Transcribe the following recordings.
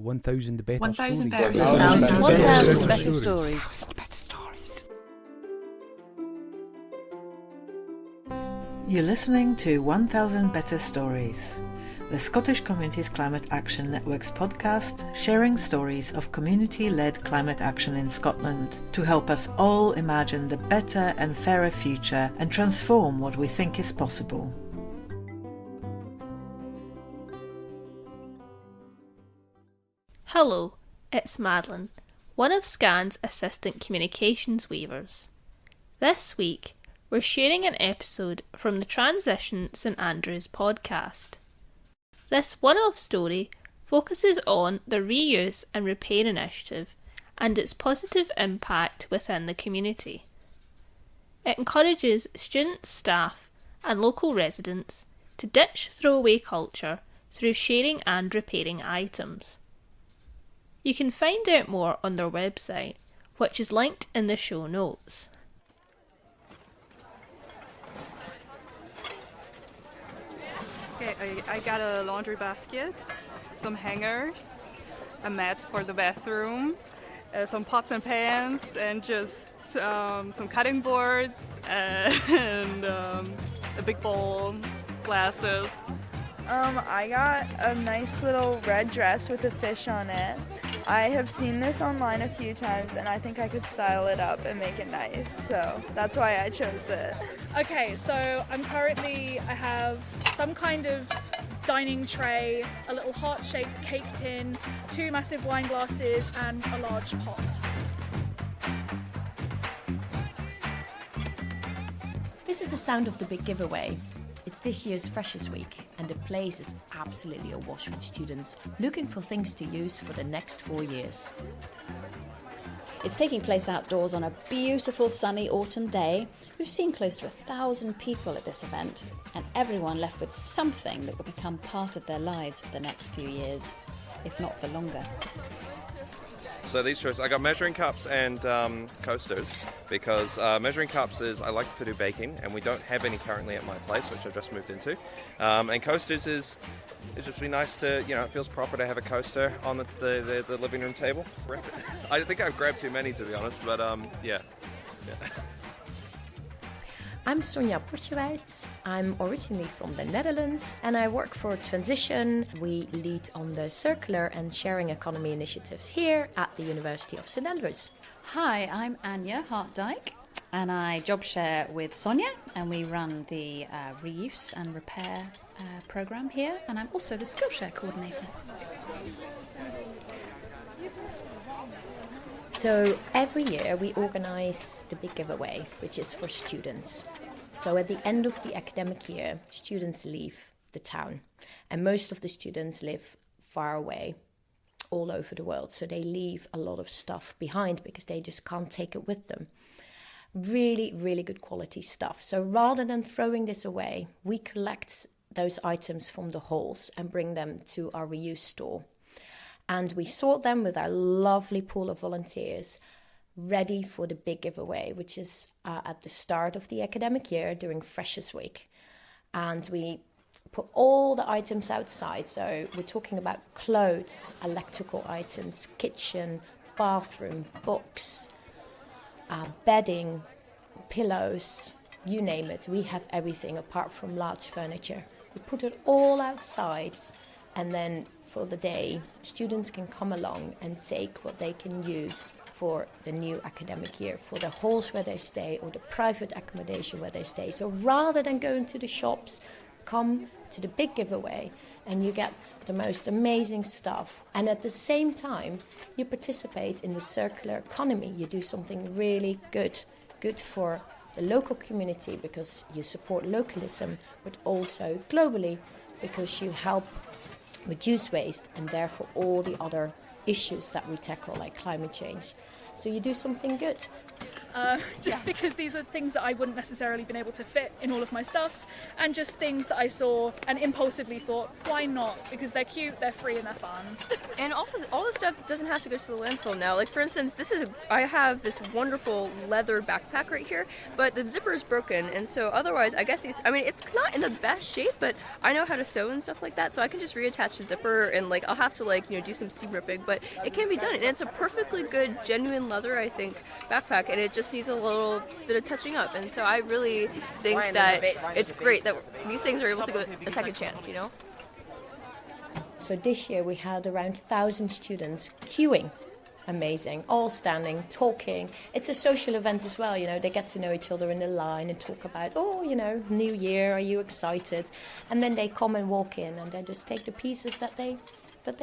1,000 better 1,000 stories. better stories. 1,000 better stories. 1,000 better stories. You're listening to 1,000 Better Stories, the Scottish Communities Climate Action Network's podcast sharing stories of community-led climate action in Scotland to help us all imagine the better and fairer future and transform what we think is possible. Hello, it's Madeline, one of SCAN's assistant communications weavers. This week, we're sharing an episode from the Transition St Andrews podcast. This one-off story focuses on the reuse and repair initiative and its positive impact within the community. It encourages students, staff and local residents to ditch throwaway culture through sharing and repairing items. You can find out more on their website, which is linked in the show notes. Okay, I got a laundry basket, some hangers, a mat for the bathroom, some pots and pans, and just some cutting boards, and a big bowl, glasses. I got a nice little red dress with a fish on it. I have seen this online a few times and I think I could style it up and make it nice, so that's why I chose it. Okay, so I have some kind of dining tray, a little heart-shaped cake tin, 2 massive wine glasses and a large pot. This is the sound of the big giveaway. It's this year's Freshers Week, and the place is absolutely awash with students looking for things to use for the next 4 years. It's taking place outdoors on a beautiful sunny autumn day. We've seen close to 1,000 people at this event, and everyone left with something that will become part of their lives for the next few years, if not for longer. So these choices, I got measuring cups and coasters, because measuring cups is, I like to do baking, and we don't have any currently at my place, which I've just moved into. And coasters is just really nice to, it feels proper to have a coaster on the living room table. I think I've grabbed too many, to be honest, but yeah. I'm Sonja Portjewijts. I'm originally from the Netherlands and I work for Transition. We lead on the circular and sharing economy initiatives here at the University of St Andrews. Hi, I'm Anya Hartdyke, and I job share with Sonia, and we run the reuse and repair programme here, and I'm also the Skillshare coordinator. So every year we organise the big giveaway, which is for students. So at the end of the academic year, students leave the town, and most of the students live far away, all over the world. So they leave a lot of stuff behind because they just can't take it with them. Really, really good quality stuff. So rather than throwing this away, we collect those items from the halls and bring them to our reuse store. And we sort them with our lovely pool of volunteers, ready for the big giveaway, which is at the start of the academic year during Freshers Week. And we put all the items outside. So we're talking about clothes, electrical items, kitchen, bathroom, books, bedding, pillows, you name it. We have everything apart from large furniture. We put it all outside, and then for the day, students can come along and take what they can use for the new academic year, for the halls where they stay or the private accommodation where they stay. So rather than going to the shops, come to the big giveaway and you get the most amazing stuff. And at the same time, you participate in the circular economy. You do something really good for the local community because you support localism, but also globally because you help reduce waste and therefore all the other issues that we tackle like climate change. So you do something good. just because these were things that I wouldn't necessarily been able to fit in all of my stuff, and just things that I saw and impulsively thought, why not? Because they're cute, they're free, and they're fun. And also, all this stuff doesn't have to go to the landfill now. Like, for instance, I have this wonderful leather backpack right here, but the zipper is broken, and so otherwise, I guess it's not in the best shape, but I know how to sew and stuff like that, so I can just reattach the zipper, and like, I'll have to do some seam ripping, but it can be done, and it's a perfectly good, genuine leather, I think, backpack, and it just needs a little bit of touching up, and so I really think that it's great that these things are able to go a second chance, So this year we had around 1,000 students queuing. Amazing, all standing, talking. It's a social event as well, they get to know each other in the line and talk about, new year, are you excited? And then they come and walk in and they just take the pieces that they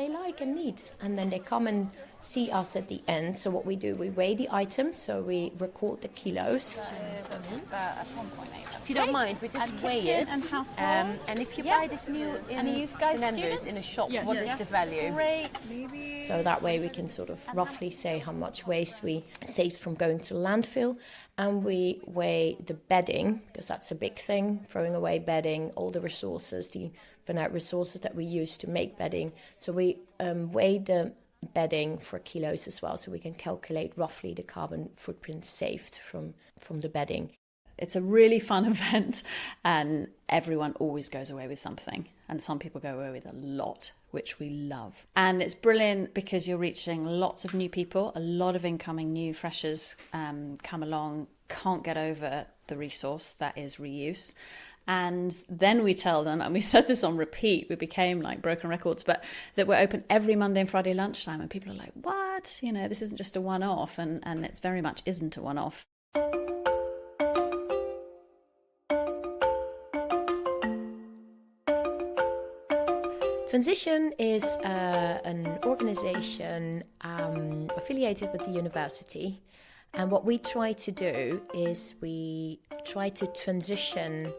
like and need. And then they come and see us at the end. So what we do, we weigh the items, so we record the kilos. That's 1.8. If you don't mind, we just weigh it. And household. And if you buy this new in St Andrews in a shop, what is the value? Great. So that way we can sort of roughly say how much waste we saved from going to landfill. And we weigh the bedding, because that's a big thing, throwing away bedding, all the resources, the finite resources that we use to make bedding. So we weigh the bedding for kilos as well, so we can calculate roughly the carbon footprint saved from the bedding. It's a really fun event, and everyone always goes away with something, and some people go away with a lot, which we love. And it's brilliant because you're reaching lots of new people. A lot of incoming new freshers come along, can't get over the resource that is reuse. And then we tell them, and we said this on repeat, we became like broken records, but that we're open every Monday and Friday lunchtime, and people are like, what? This isn't just a one-off, and it very much isn't a one-off. Transition is an organisation affiliated with the university, and what we try to do is we try to transition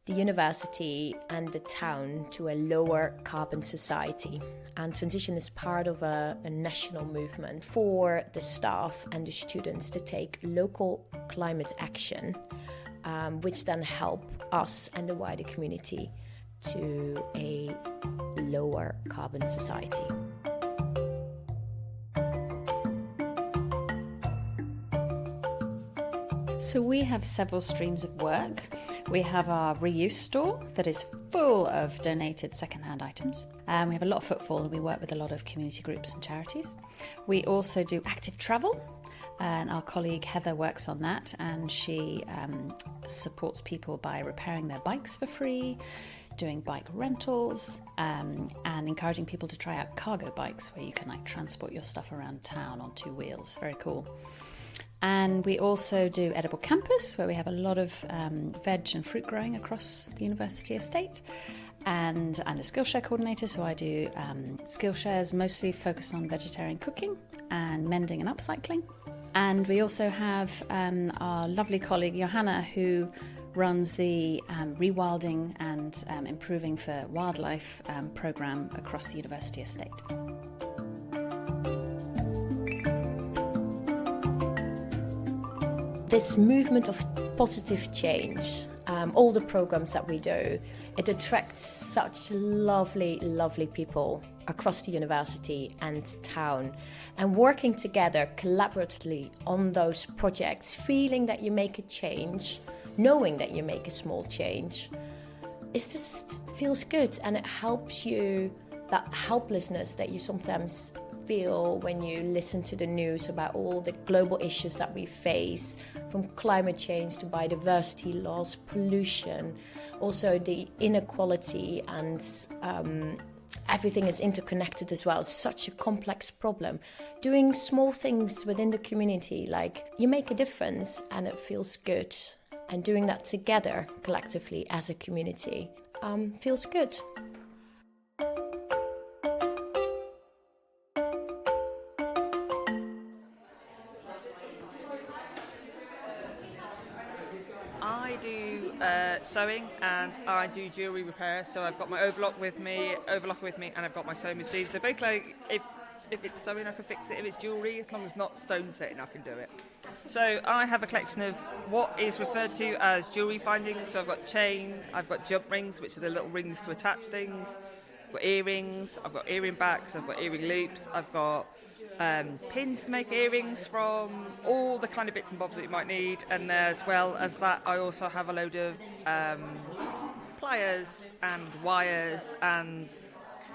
the university and the town to a lower carbon society. And transition is part of a national movement for the staff and the students to take local climate action, which then help us and the wider community to a lower carbon society. So we have several streams of work. We have our reuse store that is full of donated second-hand items. We have a lot of footfall, and we work with a lot of community groups and charities. We also do active travel, and our colleague Heather works on that, and she supports people by repairing their bikes for free, doing bike rentals, and encouraging people to try out cargo bikes where you can transport your stuff around town on 2 wheels. Very cool. And we also do Edible Campus, where we have a lot of veg and fruit growing across the university estate. And I'm a Skillshare coordinator, so I do Skillshares mostly focused on vegetarian cooking and mending and upcycling. And we also have our lovely colleague Johanna, who runs the Rewilding and Improving for Wildlife programme across the university estate. This movement of positive change, all the programs that we do, it attracts such lovely, lovely people across the university and town. And working together collaboratively on those projects, feeling that you make a change, knowing that you make a small change, it just feels good, and it helps you, that helplessness that you sometimes feel when you listen to the news about all the global issues that we face, from climate change to biodiversity loss, pollution, also the inequality, and everything is interconnected as well. It's such a complex problem. Doing small things within the community, like you make a difference and it feels good. And doing that together, collectively, as a community, feels good. I do sewing, and I do jewellery repair. So I've got my overlock with me, and I've got my sewing machine. So basically, if If it's sewing, I can fix it. If it's jewellery, as long as not stone setting, I can do it. So I have a collection of what is referred to as jewellery findings. So I've got chain, I've got jump rings, which are the little rings to attach things. I've got earrings, I've got earring backs, I've got earring loops, I've got pins to make earrings from, all the kind of bits and bobs that you might need. And as well as that, I also have a load of pliers and wires and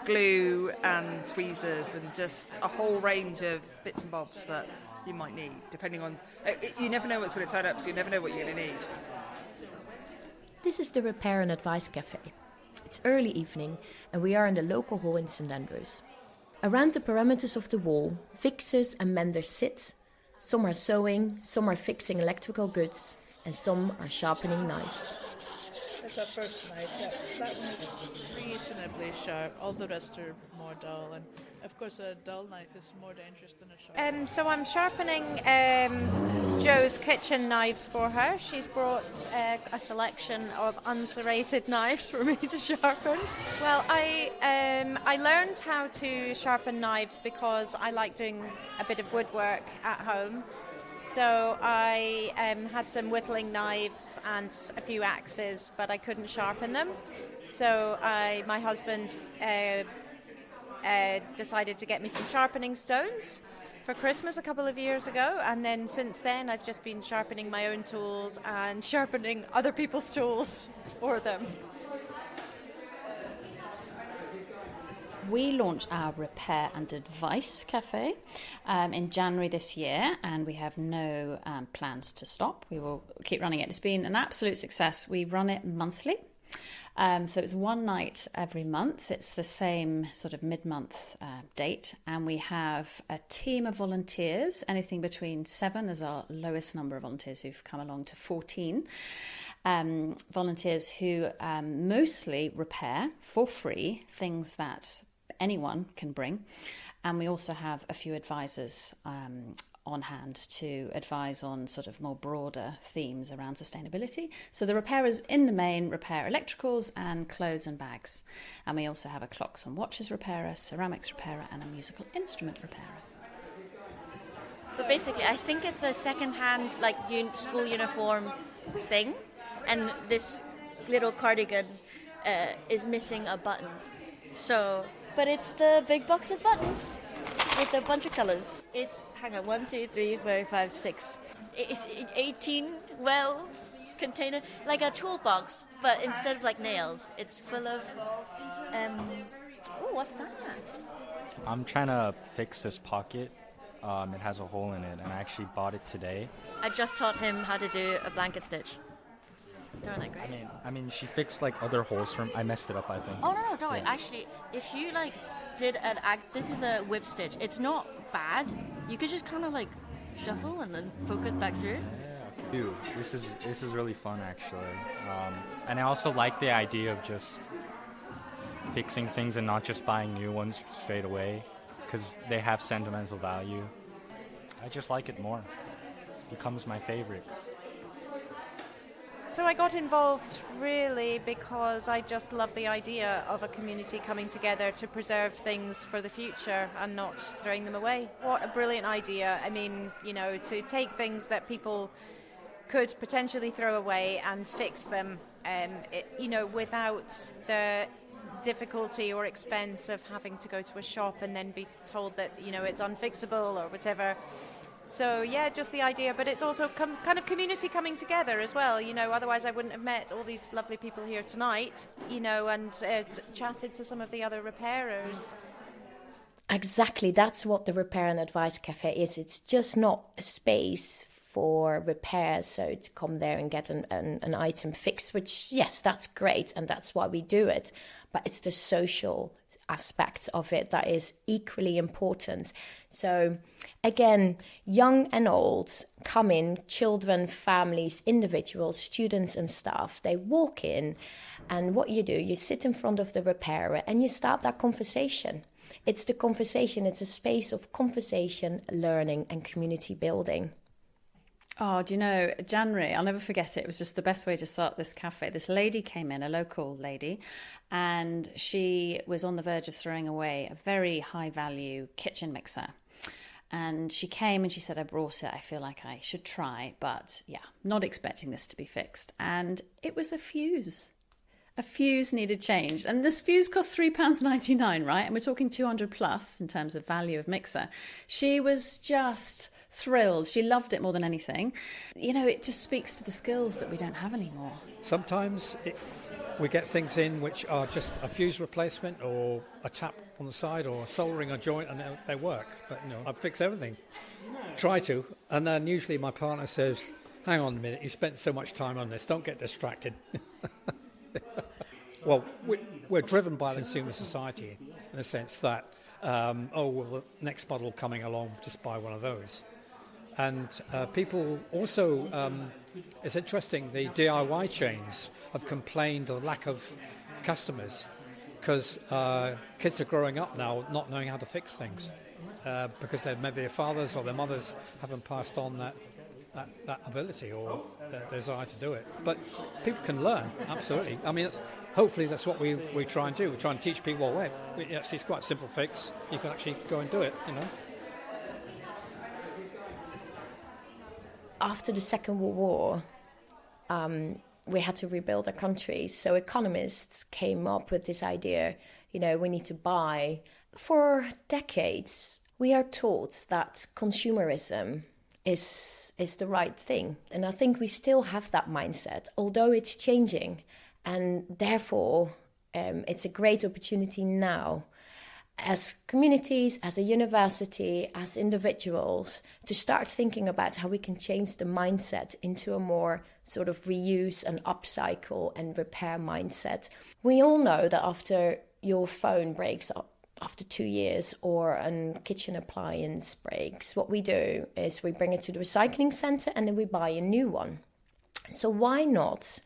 glue and tweezers and just a whole range of bits and bobs that you might need, depending on... You never know what's going to turn up, so you never know what you're going to need. This is the Repair and Advice Cafe. It's early evening and we are in the local hall in St Andrews. Around the perimeters of the wall, fixers and menders sit. Some are sewing, some are fixing electrical goods, and some are sharpening knives. That's our first knife. That one is reasonably sharp. All the rest are more dull, and of course a dull knife is more dangerous than a sharp. So I'm sharpening Jo's kitchen knives for her. She's brought a selection of unserrated knives for me to sharpen. Well, I learned how to sharpen knives because I like doing a bit of woodwork at home. So I had some whittling knives and a few axes, but I couldn't sharpen them. So my husband decided to get me some sharpening stones for Christmas a couple of years ago, and then since then I've just been sharpening my own tools and sharpening other people's tools for them. We launched our Repair and Advice Cafe in January this year, and we have no plans to stop. We will keep running it. It's been an absolute success. We run it monthly. So it's one night every month. It's the same sort of mid-month date, and we have a team of volunteers, anything between 7 as our lowest number of volunteers who've come along to 14. Volunteers who mostly repair for free things that anyone can bring, and we also have a few advisors on hand to advise on sort of more broader themes around sustainability. So the repairers in the main repair electricals and clothes and bags, and we also have a clocks and watches repairer, ceramics repairer, and a musical instrument repairer. So basically I think it's a second-hand like school uniform thing, and this little cardigan is missing a button. But it's the big box of buttons with a bunch of colours. It's, hang on, 1, 2, 3, 4, 5, 6. It's 18 container, like a toolbox, but instead of like nails, it's full of, what's that? I'm trying to fix this pocket. It has a hole in it, and I actually bought it today. I just taught him how to do a blanket stitch. Darn it, great. I mean, she fixed like other holes from. I messed it up, I think. Oh no, don't worry. Actually, if you like did this is a whip stitch. It's not bad. You could just kind of like shuffle and then poke it back through. Yeah, dude, this is really fun actually. And I also like the idea of just fixing things and not just buying new ones straight away, because they have sentimental value. I just like it more. It becomes my favorite. So I got involved really because I just love the idea of a community coming together to preserve things for the future and not throwing them away. What a brilliant idea. I mean, to take things that people could potentially throw away and fix them, without the difficulty or expense of having to go to a shop and then be told that, it's unfixable or whatever. So, yeah, just the idea, but it's also kind of community coming together as well, otherwise I wouldn't have met all these lovely people here tonight, and chatted to some of the other repairers. Exactly, that's what the Repair and Advice Cafe is. It's just not a space for repairs, so to come there and get an item fixed, which, yes, that's great, and that's why we do it, but it's the social aspects of it that is equally important. So again, young and old come in, children, families, individuals, students and staff, they walk in, and what you do, you sit in front of the repairer and you start that conversation. It's the conversation, it's a space of conversation, learning and community building. Oh, do you know, January, I'll never forget it. It was just the best way to start this cafe. This lady came in, a local lady, and she was on the verge of throwing away a very high-value kitchen mixer. And she came and she said, I brought it. I feel like I should try, but yeah, not expecting this to be fixed. And it was a fuse. A fuse needed changed. And this fuse cost £3.99, right? And we're talking 200 plus in terms of value of mixer. She was just thrilled. She loved it more than anything. You know, it just speaks to the skills that we don't have anymore. Sometimes we get things in which are just a fuse replacement or a tap on the side or soldering a joint, and they work. But, you know, I fix everything. Try to. And then usually my partner says, hang on a minute, you spent so much time on this, don't get distracted. Well, we're driven by the consumer society in the sense that, the next model coming along, just buy one of those. And people also, it's interesting, the DIY chains have complained of the lack of customers because kids are growing up now not knowing how to fix things because maybe their fathers or their mothers haven't passed on that ability or their desire to do it. But people can learn, absolutely. I mean, hopefully that's what we try and do. We try and teach people, well, it's quite a simple fix. You can actually go and do it, you know. After the Second World War, we had to rebuild our country. So economists came up with this idea, you know, we need to buy. For decades, we are taught that consumerism is the right thing. And I think we still have that mindset, although it's changing. And therefore, it's a great opportunity now as communities, as a university, as individuals, to start thinking about how we can change the mindset into a more sort of reuse and upcycle and repair mindset. We all know that after your phone breaks up after 2 years or a kitchen appliance breaks, what we do is we bring it to the recycling center and then we buy a new one. So why not?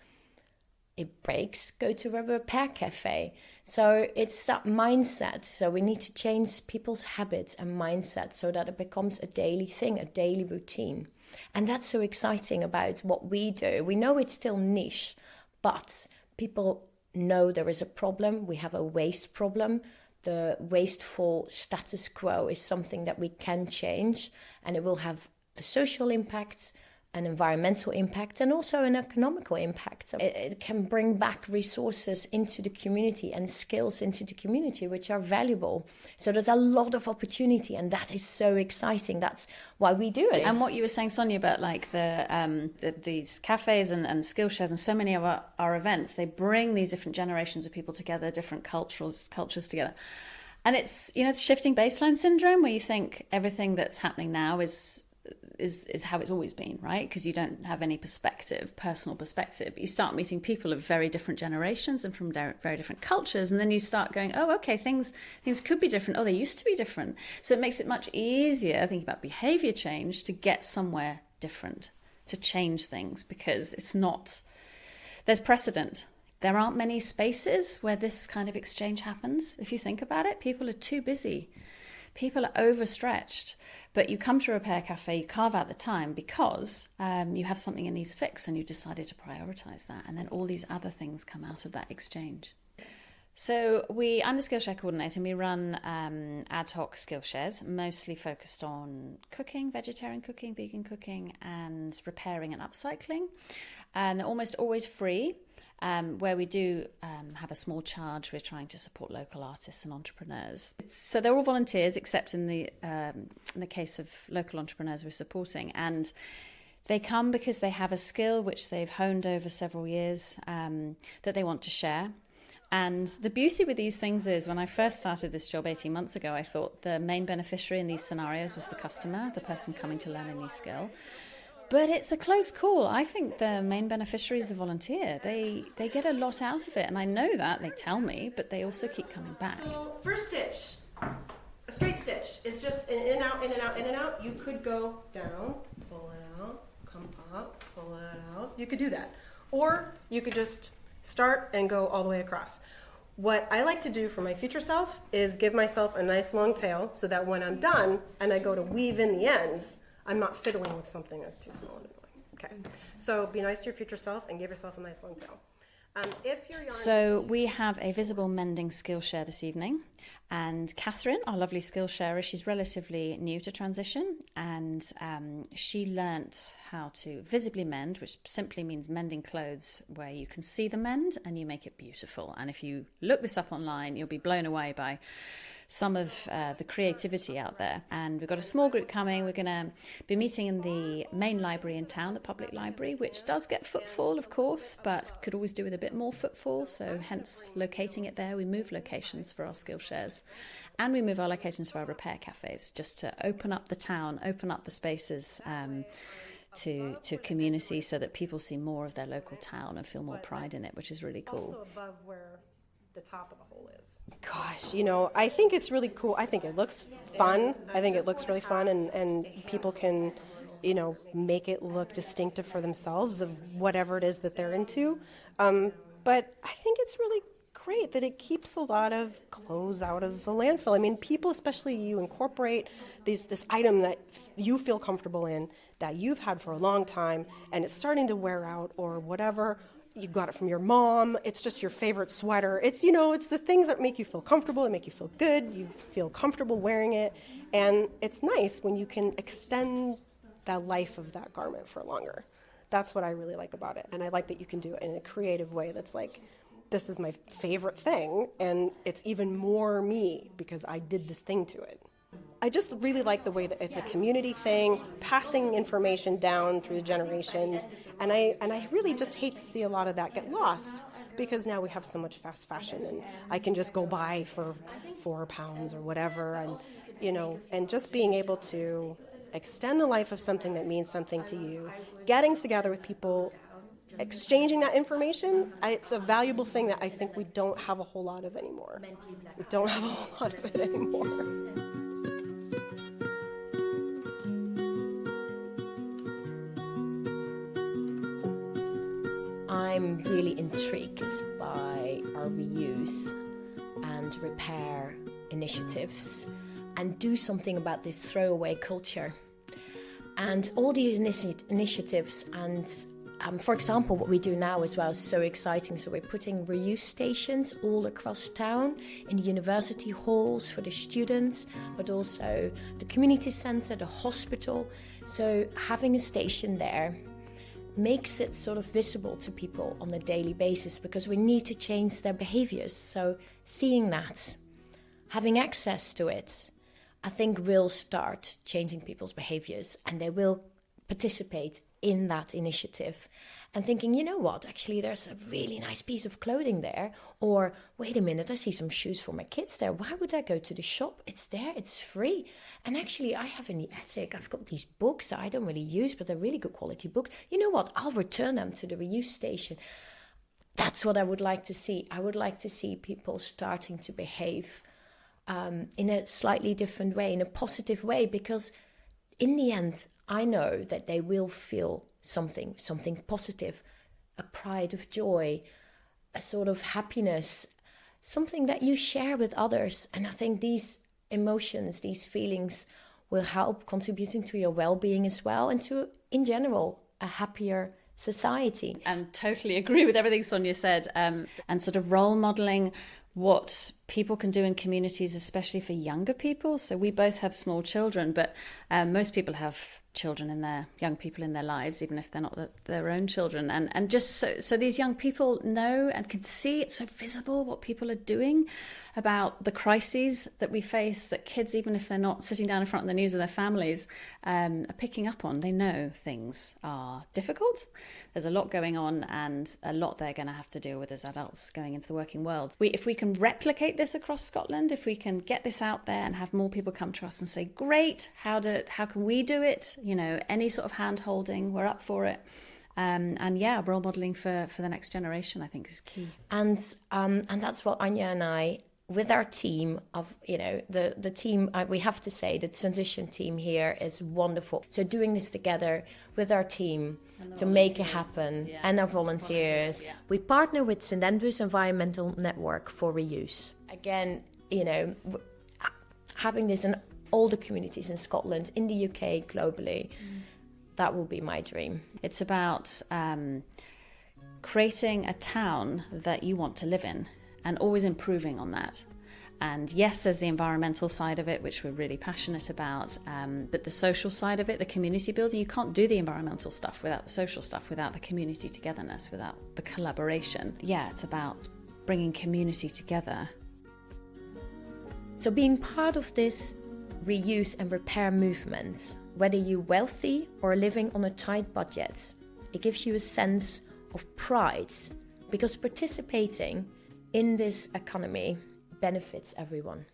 It breaks, go to a repair cafe. So it's that mindset. So we need to change people's habits and mindset so that it becomes a daily thing, a daily routine. And that's so exciting about what we do. We know it's still niche, but people know there is a problem. We have a waste problem. The wasteful status quo is something that we can change, and it will have a social impact, an environmental impact, and also an economical impact. It can bring back resources into the community and skills into the community, which are valuable. So there's a lot of opportunity, and that is so exciting. That's why we do it. And what you were saying, Sonia, about like these cafes and Skillshares and so many of our events, they bring these different generations of people together, different cultures together. And it's, you know, it's shifting baseline syndrome, where you think everything that's happening now is how it's always been, right? Because you don't have any personal perspective. But you start meeting people of very different generations and from very different cultures, and then you start going, oh, okay, things could be different. Oh, they used to be different. So it makes it much easier, thinking about behaviour change, to get somewhere different, to change things, because there's precedent. There aren't many spaces where this kind of exchange happens. If you think about it, people are too busy. People are overstretched. But you come to a repair cafe, you carve out the time because you have something that needs fixed and you've decided to prioritise that. And then all these other things come out of that exchange. So I'm the Skillshare coordinator, and we run ad hoc Skillshares, mostly focused on cooking, vegetarian cooking, vegan cooking, and repairing and upcycling. And they're almost always free. Where we do have a small charge, we're trying to support local artists and entrepreneurs. So they're all volunteers, except in the case of local entrepreneurs we're supporting. And they come because they have a skill which they've honed over several years that they want to share. And the beauty with these things is, when I first started this job 18 months ago, I thought the main beneficiary in these scenarios was the customer, the person coming to learn a new skill. But it's a close call. I think the main beneficiary is the volunteer. They get a lot out of it, and I know that. They tell me, but they also keep coming back. So first stitch, a straight stitch, is just in and out, in and out, in and out. You could go down, pull it out, come up, pull it out. You could do that. Or you could just start and go all the way across. What I like to do for my future self is give myself a nice long tail so that when I'm done and I go to weave in the ends, I'm not fiddling with something that's too small anyway. Okay. So be nice to your future self and give yourself a nice long tail. If your yarn So we have a visible mending Skillshare this evening, and Catherine, our lovely Skillsharer, she's relatively new to transition, and she learnt how to visibly mend, which simply means mending clothes where you can see the mend and you make it beautiful. And if you look this up online, you'll be blown away by some of the creativity out there. And we've got a small group coming. We're going to be meeting in the main library in town, the public library, which does get footfall, of course, but could always do with a bit more footfall. So hence locating it there. We move locations for our Skillshares, and we move our locations for our repair cafes, just to open up the town, open up the spaces to community, so that people see more of their local town and feel more pride in it, which is really cool. Also above where the top of the hole is. Gosh, you know, I think it's really cool. I think it looks fun. I think it looks really fun, and people can, you know, make it look distinctive for themselves of whatever it is that they're into. But I think it's really great that it keeps a lot of clothes out of the landfill. I mean, people, especially you, incorporate this item that you feel comfortable in, that you've had for a long time, and it's starting to wear out or whatever. You got it from your mom. It's just your favorite sweater. It's, you know, it's the things that make you feel comfortable and make you feel good. You feel comfortable wearing it. And it's nice when you can extend the life of that garment for longer. That's what I really like about it. And I like that you can do it in a creative way that's like, this is my favorite thing, and it's even more me because I did this thing to it. I just really like the way that it's a community thing, passing information down through the generations, and I really just hate to see a lot of that get lost, because now we have so much fast fashion, and I can just go buy for £4 or whatever, and you know, and just being able to extend the life of something that means something to you, getting together with people, exchanging that information, it's a valuable thing that I think we don't have a whole lot of anymore. We don't have a whole lot of it anymore. I'm really intrigued by our reuse and repair initiatives, and do something about this throwaway culture. And all these initiatives, and for example, what we do now as well is so exciting. So we're putting reuse stations all across town, in the university halls for the students, but also the community centre, the hospital. So having a station there makes it sort of visible to people on a daily basis, because we need to change their behaviours. So seeing that, having access to it, I think will start changing people's behaviours, and they will participate in that initiative and thinking, you know what, actually there's a really nice piece of clothing there, or wait a minute, I see some shoes for my kids there. Why would I go to the shop? It's there, it's free. And actually I have in the attic, I've got these books that I don't really use, but they're really good quality books. You know what, I'll return them to the reuse station. That's what I would like to see. I would like to see people starting to behave in a slightly different way, in a positive way, because in the end, I know that they will feel something positive, a pride of joy, a sort of happiness, something that you share with others. And I think these emotions, these feelings will help contributing to your well-being as well, and to, in general, a happier society. And totally agree with everything Sonia said, and sort of role modelling what people can do in communities, especially for younger people. So we both have small children, but most people have young people in their lives, even if they're not their own children. And just so these young people know and can see, it's so visible what people are doing about the crises that we face, that kids, even if they're not sitting down in front of the news of their families, are picking up on. They know things are difficult. There's a lot going on, and a lot they're going to have to deal with as adults going into the working world. If we can replicate this across Scotland, if we can get this out there and have more people come to us and say, great, how can we do it? You know, any sort of hand holding, we're up for it. And yeah, role modelling for the next generation, I think, is key. And that's what Anya and I, with our team of, you know, the team, we have to say, the transition team here is wonderful. So doing this together with our team to make it happen, and our volunteers. Yeah. We partner with St Andrews Environmental Network for reuse. Again, you know, having this in all the communities in Scotland, in the UK, globally, That will be my dream. It's about creating a town that you want to live in and always improving on that. And yes, there's the environmental side of it, which we're really passionate about, but the social side of it, the community building, you can't do the environmental stuff without the social stuff, without the community togetherness, without the collaboration. Yeah, it's about bringing community together. So being part of this reuse and repair movement, whether you're wealthy or living on a tight budget, it gives you a sense of pride, because participating in this economy benefits everyone.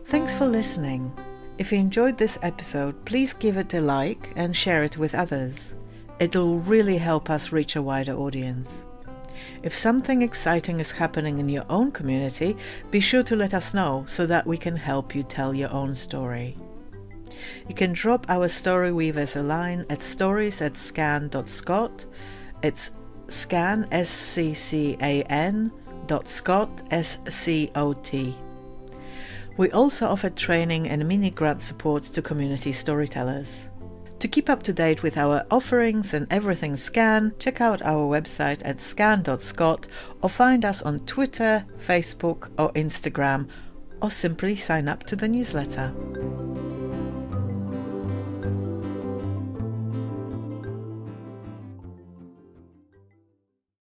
Thanks for listening. If you enjoyed this episode, please give it a like and share it with others. It'll really help us reach a wider audience. If something exciting is happening in your own community, be sure to let us know so that we can help you tell your own story. You can drop our story weavers a line at stories@scan.scot. It's scan, SCCAN, .scot, SCOT. We also offer training and mini grant support to community storytellers. To keep up to date with our offerings and everything Scan, check out our website at scan.scot or find us on Twitter, Facebook or Instagram, or simply sign up to the newsletter.